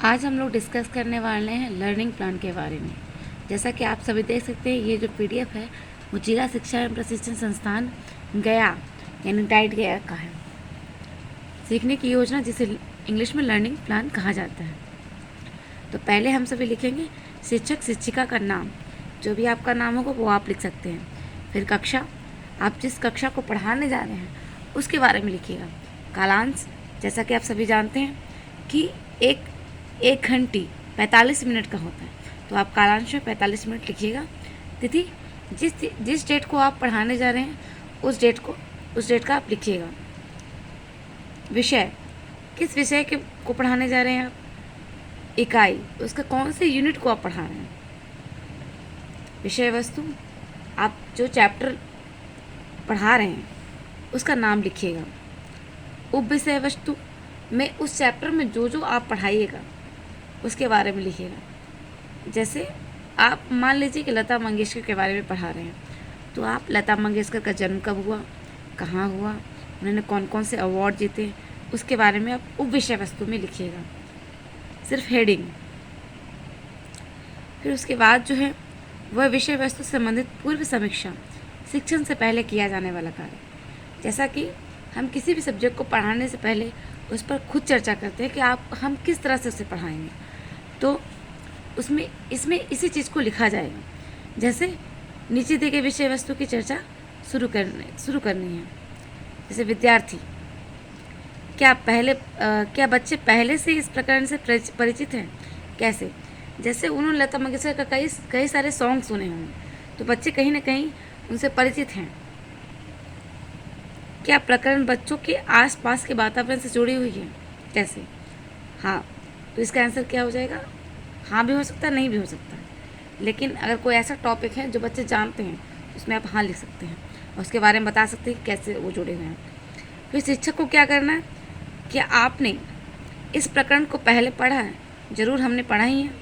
आज हम लोग डिस्कस करने वाले हैं लर्निंग प्लान के बारे में। जैसा कि आप सभी देख सकते हैं, ये जो पीडीएफ है वो जिला शिक्षा एवं प्रशिक्षण संस्थान गया यानी डाइट गया का है। सीखने की योजना जिसे इंग्लिश में लर्निंग प्लान कहा जाता है। तो पहले हम सभी लिखेंगे शिक्षक शिक्षिका का नाम, जो भी आपका नाम होगा वो आप लिख सकते हैं। फिर कक्षा, आप जिस कक्षा को पढ़ाने जा रहे हैं उसके बारे में लिखिएगा। कालांश, जैसा कि आप सभी जानते हैं कि एक घंटी 45 मिनट का होता है, तो आप कालांश में 45 मिनट लिखिएगा। तिथि, जिस डेट को आप पढ़ाने जा रहे हैं उस डेट का आप लिखिएगा। विषय, किस विषय को पढ़ाने जा रहे हैं आप। इकाई, उसका कौन से यूनिट को आप पढ़ा रहे हैं। विषय वस्तु, आप जो चैप्टर पढ़ा रहे हैं उसका नाम लिखिएगा। उप विषय वस्तु में उस चैप्टर में जो आप पढ़ाइएगा उसके बारे में लिखिएगा। जैसे आप मान लीजिए कि लता मंगेशकर के बारे में पढ़ा रहे हैं, तो आप लता मंगेशकर का जन्म कब हुआ, कहाँ हुआ, उन्होंने कौन कौन से अवार्ड जीते, उसके बारे में आप उप विषय वस्तु में लिखिएगा, सिर्फ हेडिंग। फिर उसके बाद जो है वह विषय वस्तु से संबंधित पूर्व समीक्षा, शिक्षण से पहले किया जाने वाला कार्य। जैसा कि हम किसी भी सब्जेक्ट को पढ़ाने से पहले उस पर खुद चर्चा करते हैं कि हम किस तरह से उसे पढ़ाएंगे, तो इसमें इसी चीज़ को लिखा जाएगा। जैसे नीचे दिए गए विषय वस्तु की चर्चा शुरू करनी है। जैसे विद्यार्थी, क्या बच्चे पहले से इस प्रकरण से परिचित हैं। कैसे, जैसे उन्होंने लता मंगेशकर का कई सारे सॉन्ग सुने होंगे, तो बच्चे कहीं ना कहीं उनसे परिचित हैं। क्या प्रकरण बच्चों के आसपास के वातावरण से जुड़ी हुई है। कैसे, हाँ, तो इसका आंसर क्या हो जाएगा, हाँ भी हो सकता है, नहीं भी हो सकता है। लेकिन अगर कोई ऐसा टॉपिक है जो बच्चे जानते हैं तो उसमें आप हाँ लिख सकते हैं और उसके बारे में बता सकते हैं कि कैसे वो जुड़े हुए हैं। फिर शिक्षक को क्या करना है, क्या आपने इस प्रकरण को पहले पढ़ा है। ज़रूर हमने पढ़ा ही है।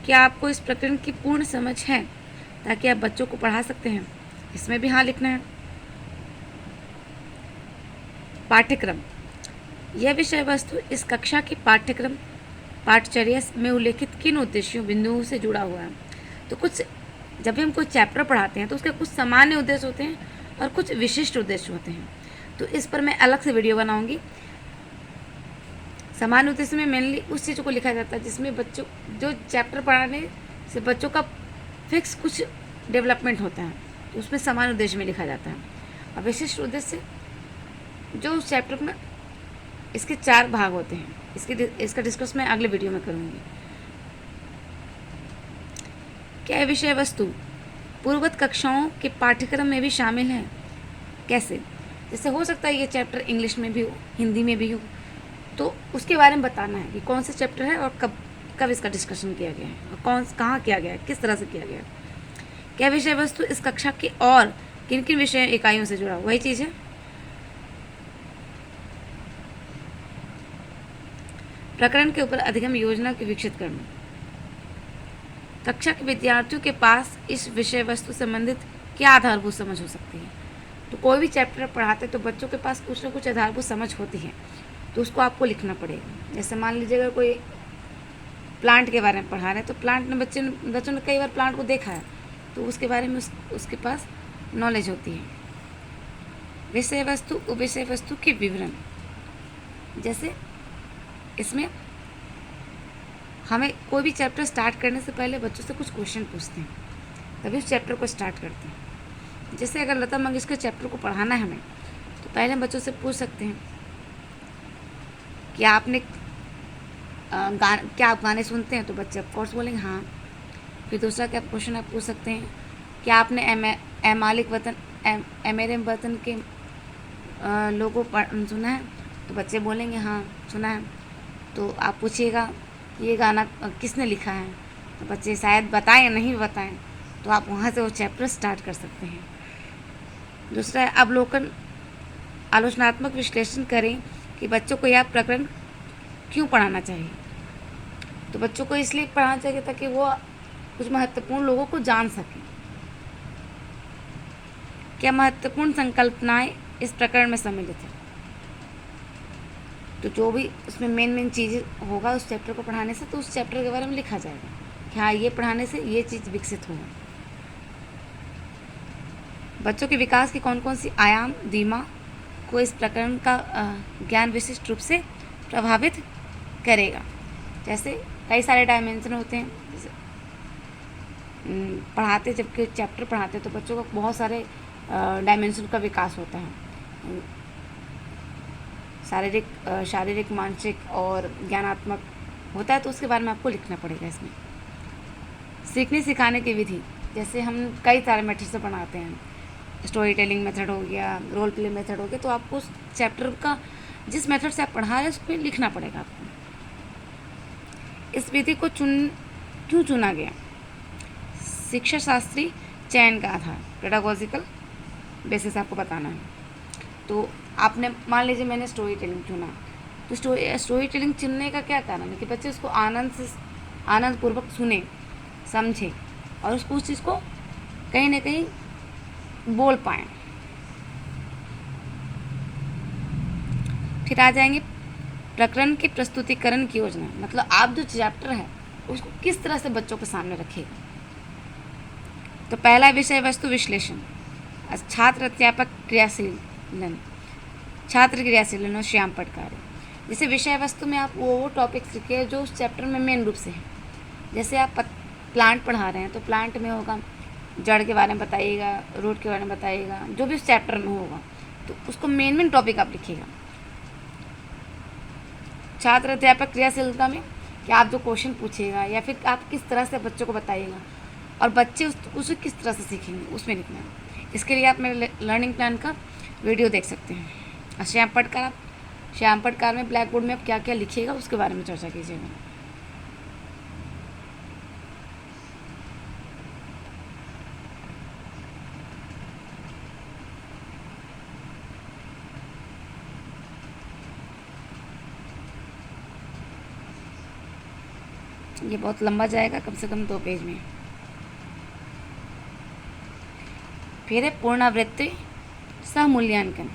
क्या आपको इस प्रकरण की पूर्ण समझ है ताकि आप बच्चों को पढ़ा सकते हैं, इसमें भी हाँ लिखना है। पाठ्यक्रम, यह विषय वस्तु इस कक्षा की पाठचर्या में उल्लेखित किन उद्देश्यों बिंदुओं से जुड़ा हुआ है। तो कुछ जब भी हम कोई चैप्टर पढ़ाते हैं तो उसके कुछ सामान्य उद्देश्य होते हैं और कुछ विशिष्ट उद्देश्य होते हैं, तो इस पर मैं अलग से वीडियो बनाऊंगी। सामान्य उद्देश्य में मेनली उस चीज़ों को लिखा जाता है जिसमें बच्चों जो चैप्टर पढ़ाने से बच्चों का फिक्स कुछ डेवलपमेंट होता है, तो उसमें सामान्य उद्देश्य में लिखा जाता है। और विशिष्ट उद्देश्य जो उस चैप्टर में, इसके 4 भाग होते हैं। इसका डिस्कस मैं अगले वीडियो में करूँगी। क्या विषय वस्तु पूर्ववत कक्षाओं के पाठ्यक्रम में भी शामिल है। कैसे, जैसे हो सकता है ये चैप्टर इंग्लिश में भी हो, हिंदी में भी हो, तो उसके बारे में बताना है कि कौन सा चैप्टर है और कब इसका डिस्कशन किया गया है और कहाँ किया गया है, किस तरह से किया गया है। क्या विषय वस्तु इस कक्षा के और किन किन विषय इकाइयों से जुड़ा, वही चीज़ है। प्रकरण के ऊपर अधिगम योजना की विकसित करना। कक्षा के विद्यार्थियों के पास इस विषय वस्तु संबंधित क्या आधारभूत समझ हो सकती है। तो कोई भी चैप्टर पढ़ाते तो बच्चों के पास कुछ ना कुछ आधारभूत समझ होती है, तो उसको आपको लिखना पड़ेगा। जैसे मान लीजिए अगर कोई प्लांट के बारे में पढ़ा रहे हैं, तो बच्चों ने कई बार प्लांट को देखा है, तो उसके बारे में उसके पास नॉलेज होती है। विषय वस्तु उप विषय वस्तु के विवरण, जैसे इसमें हमें कोई भी चैप्टर स्टार्ट करने से पहले बच्चों से कुछ क्वेश्चन पूछते हैं, तभी उस चैप्टर को स्टार्ट करते हैं। जैसे अगर लता मंगेशकर चैप्टर को पढ़ाना है हमें, तो पहले हम बच्चों से पूछ सकते हैं कि आपने क्या आप गाने सुनते हैं, तो बच्चे ऑफकोर्स बोलेंगे हाँ। फिर दूसरा क्या क्वेश्चन आप पूछ सकते हैं, क्या आपने ए मालिक वतन ए मेरे वतन के लोगों सुना है, तो बच्चे बोलेंगे हाँ सुना है। तो आप पूछिएगा ये गाना किसने लिखा है, तो बच्चे शायद बताएं या नहीं बताएं, तो आप वहाँ से वो चैप्टर स्टार्ट कर सकते हैं। दूसरा है अवलोकन, आलोचनात्मक विश्लेषण करें कि बच्चों को यह प्रकरण क्यों पढ़ाना चाहिए। तो बच्चों को इसलिए पढ़ाना चाहिए ताकि वो कुछ महत्वपूर्ण लोगों को जान सकें। क्या महत्वपूर्ण संकल्पनाएं इस प्रकरण में सम्मिलित है। तो जो भी उसमें मेन चीज़ें होगा उस चैप्टर को पढ़ाने से, तो उस चैप्टर के बारे में लिखा जाएगा कि हाँ ये पढ़ाने से ये चीज़ विकसित होगा। बच्चों के विकास की कौन कौन सी आयाम दिमाग को इस प्रकरण का ज्ञान विशिष्ट रूप से प्रभावित करेगा। जैसे कई सारे डायमेंशन होते हैं, जैसे पढ़ाते जबकि चैप्टर पढ़ाते तो बच्चों को बहुत सारे डायमेंशन का विकास होता है, शारीरिक मानसिक और ज्ञानात्मक होता है, तो उसके बारे में आपको लिखना पड़ेगा इसमें। सीखने सिखाने की विधि, जैसे हम कई सारे मेथड से पढ़ाते हैं, स्टोरी टेलिंग मेथड हो गया, रोल प्ले मेथड हो गया, तो आपको उस चैप्टर का जिस मेथड से आप पढ़ा रहे हैं उस पर लिखना पड़ेगा आपको। इस विधि को क्यों चुना गया? शिक्षा शास्त्री चयन का आधार, पेडागोजिकल बेसिस आपको बताना है। तो आपने मान लीजिए मैंने स्टोरी टेलिंग चुना, तो स्टोरी टेलिंग चुनने का क्या कारण है कि बच्चे उसको आनंद पूर्वक सुने, समझे और उसको उस चीज़ को कहीं ना कहीं बोल पाएँ। फिर आ जाएंगे प्रकरण की प्रस्तुतिकरण की योजना, मतलब आप जो चैप्टर है उसको किस तरह से बच्चों के सामने रखेगा। तो पहला विषय वस्तु विश्लेषण, छात्र अध्यापक क्रियाशीलन, छात्र क्रियाशीलन और श्याम पटकारे। जैसे विषय वस्तु में आप वो टॉपिक्स लिखिए जो उस चैप्टर में मेन रूप से है। जैसे आप प्लांट पढ़ा रहे हैं तो प्लांट में होगा जड़ के बारे में बताइएगा, रूट के बारे में बताइएगा, जो भी उस चैप्टर में होगा तो उसको मेन टॉपिक आप लिखिएगा। छात्र अध्यापक क्रियाशीलता में कि आप जो क्वेश्चन पूछिएगा या फिर आप किस तरह से बच्चों को बताइएगा और बच्चे उसे किस तरह से सीखेंगे, उसमें लिखना है। इसके लिए आप मेरे लर्निंग प्लान का वीडियो देख सकते हैं। और श्याम पटकार में ब्लैक बोर्ड में आप क्या क्या लिखिएगा उसके बारे में चर्चा कीजिएगा। ये बहुत लंबा जाएगा, कम से कम 2 पेज में। फिर है पुनरावृत्ति सह मूल्यांकन,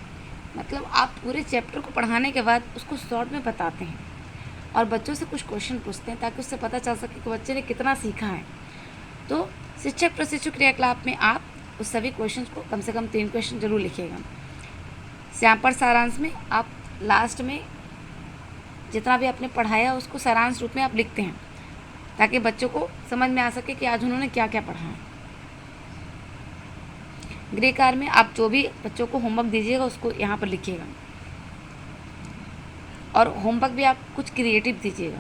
मतलब आप पूरे चैप्टर को पढ़ाने के बाद उसको शॉर्ट में बताते हैं और बच्चों से कुछ क्वेश्चन पूछते हैं ताकि उससे पता चल सके कि बच्चे ने कितना सीखा है। तो शिक्षक प्रशिक्षु क्रियाकलाप में आप उस सभी क्वेश्चन को कम से कम 3 क्वेश्चन जरूर लिखिएगा। श्यामपट सारांश में आप लास्ट में जितना भी आपने पढ़ाया उसको सारांश रूप में आप लिखते हैं ताकि बच्चों को समझ में आ सके कि आज उन्होंने क्या क्या पढ़ा है। गृह कार्य में आप जो भी बच्चों को होमवर्क दीजिएगा उसको यहाँ पर लिखिएगा और होमवर्क भी आप कुछ क्रिएटिव दीजिएगा।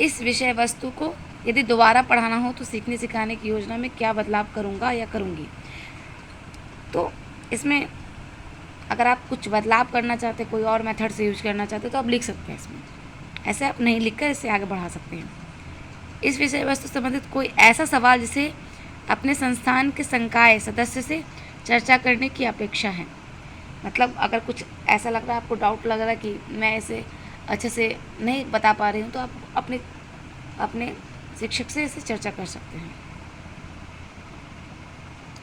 इस विषय वस्तु को यदि दोबारा पढ़ाना हो तो सीखने सिखाने की योजना में क्या बदलाव करूँगा या करूँगी। तो इसमें अगर आप कुछ बदलाव करना चाहते, कोई और मेथड से यूज करना चाहते तो आप लिख सकते हैं इसमें, ऐसे आप नहीं लिखकर इसे आगे बढ़ा सकते हैं। इस विषय वस्तु संबंधित कोई ऐसा सवाल जिसे अपने संस्थान के संकाय सदस्य से चर्चा करने की अपेक्षा है, मतलब अगर कुछ ऐसा लग रहा है, आपको डाउट लग रहा है कि मैं इसे अच्छे से नहीं बता पा रही हूँ, तो आप अपने शिक्षक से इसे चर्चा कर सकते हैं।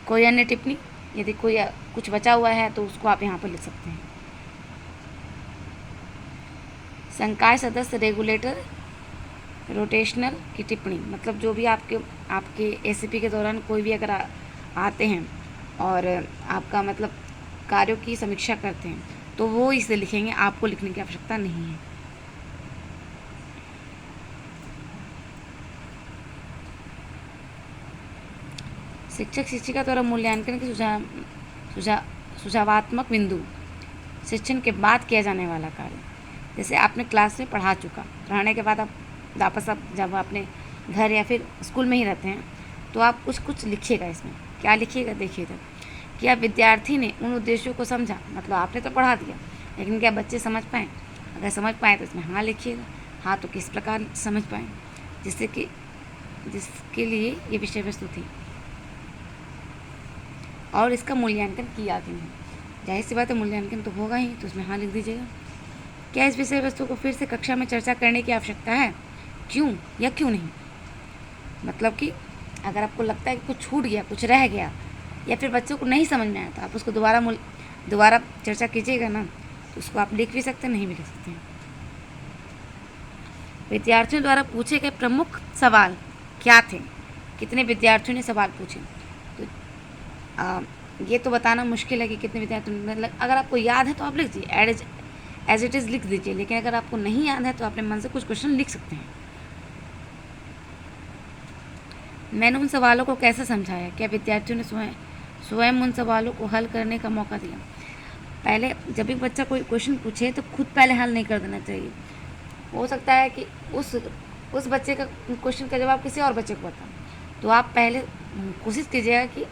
कोई अन्य टिप्पणी, यदि कोई कुछ बचा हुआ है तो उसको आप यहाँ पर लिख सकते हैं। संकाय सदस्य रेगुलेटर रोटेशनल की टिप्पणी, मतलब जो भी आपके एसीपी के दौरान कोई भी अगर आते हैं और आपका मतलब कार्यों की समीक्षा करते हैं तो वो इसे लिखेंगे, आपको लिखने की आवश्यकता नहीं है। शिक्षक शिक्षिका द्वारा मूल्यांकन के सुझावात्मक बिंदु, शिक्षण के बाद किया जाने वाला कार्य। जैसे आपने क्लास में पढ़ाने के बाद आप वापस जब अपने घर या फिर स्कूल में ही रहते हैं तो आप कुछ लिखिएगा। इसमें क्या लिखिएगा देखिएगा, क्या विद्यार्थी ने उन उद्देश्यों को समझा, मतलब आपने तो पढ़ा दिया लेकिन क्या बच्चे समझ पाएँ। अगर समझ पाए तो इसमें हाँ लिखिएगा, हाँ तो किस प्रकार समझ पाएँ, जिसके लिए ये विषय वस्तु थी और इसका मूल्यांकन किया कि नहीं। जाहिर सी बात है मूल्यांकन तो होगा ही, तो उसमें हाँ लिख दीजिएगा। क्या इस विषय वस्तु को फिर से कक्षा में चर्चा करने की आवश्यकता है, क्यों या क्यों नहीं। मतलब कि अगर आपको लगता है कि कुछ छूट गया, कुछ रह गया या फिर बच्चों को नहीं समझ में आया तो आप उसको दोबारा चर्चा कीजिएगा ना। तो उसको आप लिख भी सकते हैं, नहीं भी लिख सकते हैं। विद्यार्थियों द्वारा पूछे गए प्रमुख सवाल क्या थे? कितने विद्यार्थियों ने सवाल पूछे? तो ये तो बताना मुश्किल है कि कितने विद्यार्थियों ने, मतलब अगर आपको याद है तो आप लिख दीजिए, एज इट इज़ लिख दीजिए। लेकिन अगर आपको नहीं याद है तो अपने मन से कुछ क्वेश्चन लिख सकते हैं। मैंने उन सवालों को कैसे समझाया? क्या विद्यार्थियों ने स्वयं उन सवालों को हल करने का मौका दिया? पहले जब भी बच्चा कोई क्वेश्चन पूछे तो खुद पहले हल नहीं कर देना चाहिए। हो सकता है कि उस बच्चे का क्वेश्चन का जवाब किसी और बच्चे को पता, तो आप पहले कोशिश कीजिएगा कि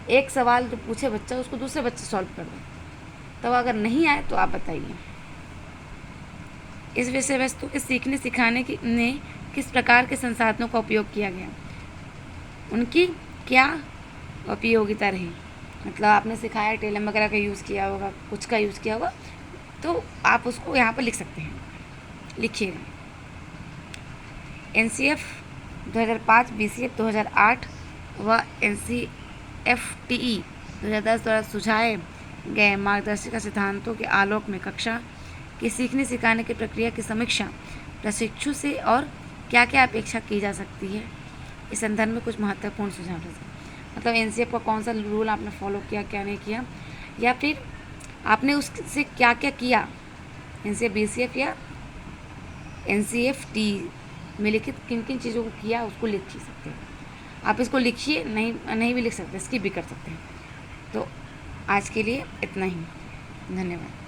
एक सवाल जो पूछे बच्चा उसको दूसरे बच्चे सॉल्व कर दें। तब अगर नहीं आए तो आप बताइए। इस विषय वस्तु के सीखने सिखाने की ने किस प्रकार के संसाधनों का उपयोग किया गया? उनकी क्या उपयोगिता रही? मतलब आपने सिखाया, टेलम वगैरह का यूज़ किया होगा, कुछ का यूज़ किया होगा, तो आप उसको यहाँ पर लिख सकते हैं। लिखिएगा। NCF 2005, BCF 2008 व NCFTE 2010 द्वारा सुझाए गए मार्गदर्शिका सिद्धांतों के आलोक में कक्षा की सीखने सिखाने की प्रक्रिया की समीक्षा प्रशिक्षु से और क्या क्या अपेक्षा की जा सकती है, इस संदर्भ में कुछ महत्वपूर्ण सुझाव दें। मतलब NCF का कौन सा रूल आपने फॉलो किया, क्या नहीं किया, या फिर आपने उससे क्या क्या किया, NCF, BCF या NCFT में लिखित किन किन चीज़ों को किया, उसको लिख सकते हैं। आप इसको लिखिए, नहीं भी लिख सकते, स्किप भी कर सकते हैं। तो आज के लिए इतना ही। धन्यवाद।